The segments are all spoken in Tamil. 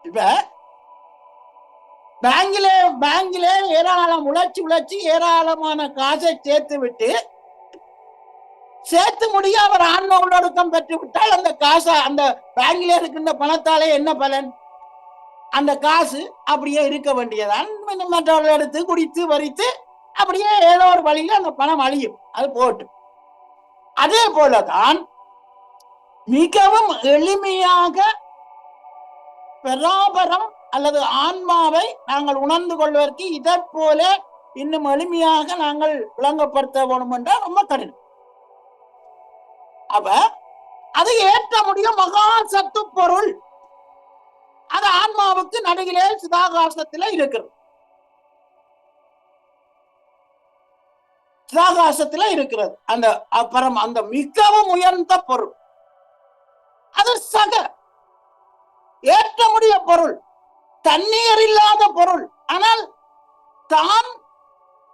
இப்ப பேங்கிலே ஏராளம் உழைச்சி ஏராளமான காசை சேர்த்து முடிய அவர் ஆன்ம உள்ளடக்கம் பெற்று விட்டால் அந்த காசை அந்த பேங்கிலே இருக்கின்ற பணத்தாலே என்ன பலன்? அந்த காசு அப்படியே இருக்க வேண்டியதான். மற்றவர்கள் எடுத்து குடித்து வரித்து அப்படியே ஏதோ ஒரு வழியில அந்த பணம் அழியும், அது போட்டு. அதே போலதான் மிகவும் எளிமையாக பராபரம் அல்லது ஆன்மாவை நாங்கள் உணர்ந்து கொள்வதற்கு இதை போல இன்னும் எளிமையாக நாங்கள் விளங்கப்படுத்த வேணும் என்றால் ரொம்ப கடினம். அப்ப அது ஏற்ற முடியும் மகா சத்து பொருள். அது ஆன்மாவுக்கு நடுகிலே சிதாகாசத்துல இருக்கிறது. சிதாகாசத்துல இருக்கிறது அந்த அப்புறம் அந்த மிகவும் உயர்ந்த பொருள். அது சக ஏற்ற முடிய பொருள், தண்ணீர் இல்லாத பொருள். ஆனால் தான்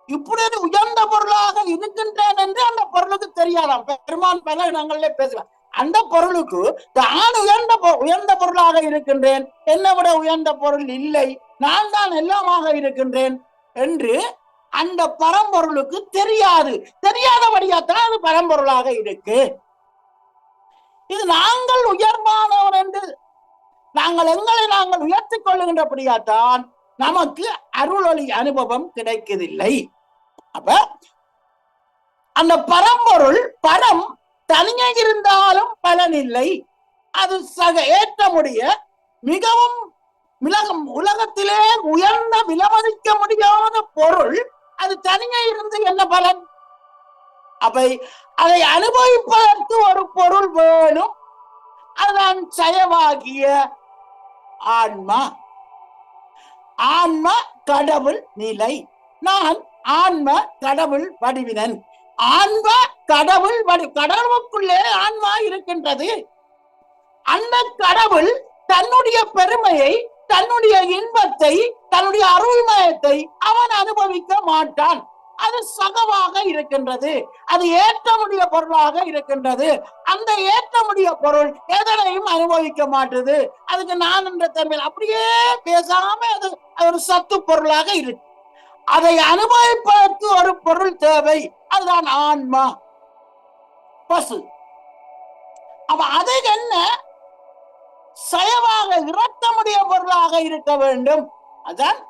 இப்படி உயர்ந்த பொருளாக இருக்கின்றேன் என்று அந்த பொருளுக்கு தெரியாதாம். பெருமான் பல இடங்களிலே பேசுவார். அந்த பொருளுக்கு தான் உயர்ந்த பொருளாக இருக்கின்றேன், என்னை விட உயர்ந்த பொருள் இல்லை, நான் தான் எல்லாமாக இருக்கின்றேன் என்று அந்த பரம்பொருளுக்கு தெரியாதபடியாத்தான் அது பரம்பொருளாக இருக்கு. இது நாங்கள் உயர்வானவர் என்று நாங்கள் உயர்த்திக் கொள்ளுகின்றபடியாத்தான் நமக்கு அருளொளி அனுபவம் கிடைக்கவில்லை. அப்ப அந்த பரம்பொருள் பரம் தனியே இருந்தாலும் பலன் இல்லை. அது ஏற்ற முடிய மிகவும் உலகத்திலே உயர்ந்த விலமதிக்க முடியாத பொருள். அது தனியே இருந்து என்ன பலன்? அப்ப அதை அனுபவிப்பதற்கு ஒரு பொருள் வேணும். அதுதான் செயவாகிய ஆன்மா. ஆன்மா கடவுள் நிலை. நான் ஆன்ம கடவுள் வடிவினன். ஆன்மா கடவுள் கடவுளுக்குள்ளே ஆன்மா இருக்கின்றது. அந்த கடவுள் தன்னுடைய பெருமையை, தன்னுடைய இன்பத்தை, தன்னுடைய அருள்மயத்தை அவன் அனுபவிக்க மாட்டான். அது சகவாக இருக்கின்றது. அது ஏற்ற முடிய பொருளாக இருக்கின்றது. அந்த ஏற்ற முடிய பொருள் எதனையும் அனுபவிக்க மாட்டுது. அதுக்கு நான் என்ற தன்மையில் அப்படியே பேசாம அது ஒரு சத்து பொருளாக இருக்கு. அதை அனுபவிப்பதற்கு ஒரு பொருள் தேவை. அதுதான் ஆன்மா, பசு. அப்ப அது என்ன? செயவாக இரக்கமுடைய பொருளாக இருக்க வேண்டும். அதான்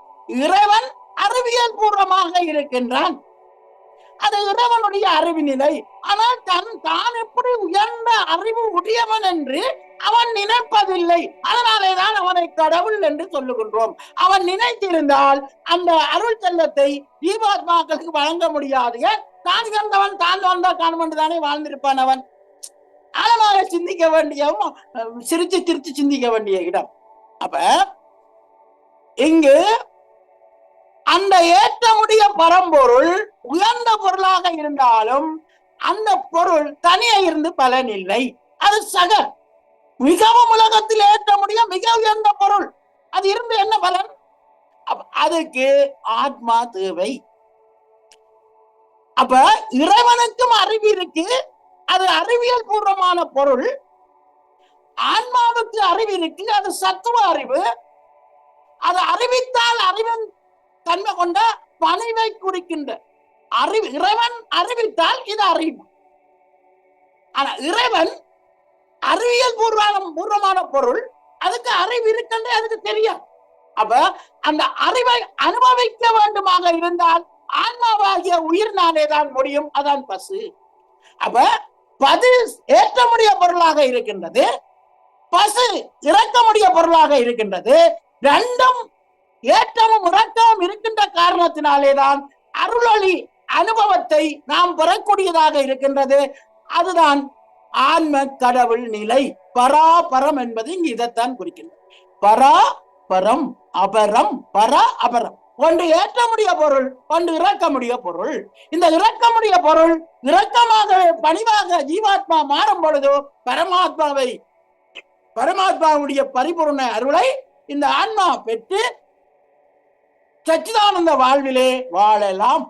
இறைவன் அறிவியல் பூர்வமாக இருக்கின்றான். அது இறைவனுடைய அறிவு நிலை. ஆனால் தான் எப்படி உயர்ந்த அறிவு உடையவன் என்று அவன் நினைப்பதில்லை. அதனாலேதான் அவனை கடவுள் என்று சொல்லுகின்றோம். அவன் நினைத்திருந்தால் அந்த அருள் செல்லத்தை ஜீவாத்மாக்களுக்கு வழங்க முடியாது. தான் இறந்தவன் தான் வந்தா காணும் என்று தானே வாழ்ந்திருப்பான். அவன் ஆழமாக சிந்திக்க வேண்டிய, சிரிச்சு சிந்திக்க வேண்டிய இடம். அப்ப இங்கு அந்த ஏற்ற முடிய பரம்பொருள் உயர்ந்த பொருளாக இருந்தாலும் அந்த பொருள் தனியே இருந்து பலன் இல்லை. அது சக மிகவும் உலகத்தில் ஏற்ற முடிய மிக உயர்ந்த பொருள். அது இருந்து என்ன பலன்? அதுக்கு ஆத்மா தேவை. அப்ப இறைவனுக்கும் அறிவு இருக்கு. அது அறிவியல் பூர்வமான பொருள். ஆன்மாவுக்கு அறிவு இருக்கு. அது சத்துவ அறிவு. அது அறிவித்தால் அறிவன் தன்மை கொண்ட பணிவை குறிக்கின்ற அறிவு. இறைவன் அறிவித்தால் இது அறிவு. ஆனா இறைவன் அறிவியல் பூர்வமான பொருள். அதுக்கு அறிவு இருக்கின்ற அதுக்கு தெரியும். அப்ப அந்த அறிவை அனுபவிக்க வேண்டுமாக இருந்தால் ஆன்மாவாகிய உயிர்னாலேதான் முடியும். அதான் பசு. அப்ப பது ஏற்ற முடிய பொருளாக இருக்கின்றது, பசு இறக்க முடிய பொருளாக இருக்கின்றது. ரெண்டும் ஏற்றமும் இறக்கமும் இருக்கின்ற காரணத்தினாலேதான் அருளொளி அனுபவத்தை நாம் பெறக்கூடியதாக இருக்கின்றது. அதுதான் ஆன்ம கடவுள் நிலை. பராபரம் என்பது இங்கு இதைத்தான் குறிக்கின்றது. பராபரம், அபரம், பரா அபரம். ஒன்று ஏற்ற முடிய பொருள், ஒன்று இறக்க முடிய பொருள். இந்த இறக்க முடிய பொருள் இரக்கமாக பணிவாக ஜீவாத்மா மாறும் பொழுதோ பரமாத்மாவுடைய பரிபூர்ண அருளை இந்த ஆன்மா பெற்று சச்சிதானந்த வாழ்விலே வாழலாம்.